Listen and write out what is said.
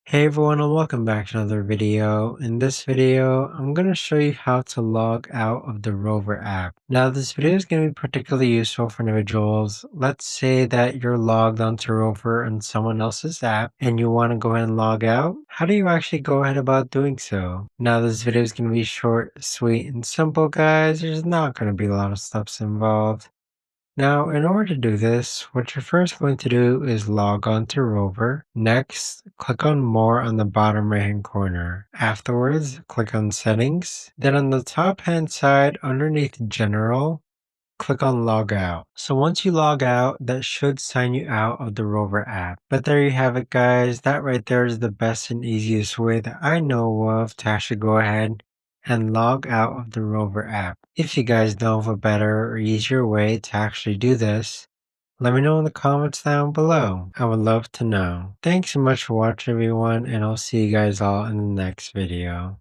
Hey everyone and welcome back to another video. In this video, I'm going to show you how to log out of the Rover app. Now this video is going to be particularly useful for individuals. Let's say that you're logged onto Rover on someone else's app and you want to go ahead and log out. How do you actually go ahead about doing so? Now this video is going to be short, sweet, and simple guys. There's not going to be a lot of steps involved. Now, in order to do this, what you're first going to do is log on to Rover. Next, click on More on the bottom right hand corner. Afterwards, click on Settings. Then on the top hand side, underneath General, click on Log Out. So once you log out, that should sign you out of the Rover app. But there you have it guys, that right there is the best and easiest way that I know of to actually go ahead and log out of the Rover app. If you guys know of a better or easier way to actually do this, let me know in the comments down below. I would love to know. Thanks so much for watching everyone, and I'll see you guys all in the next video.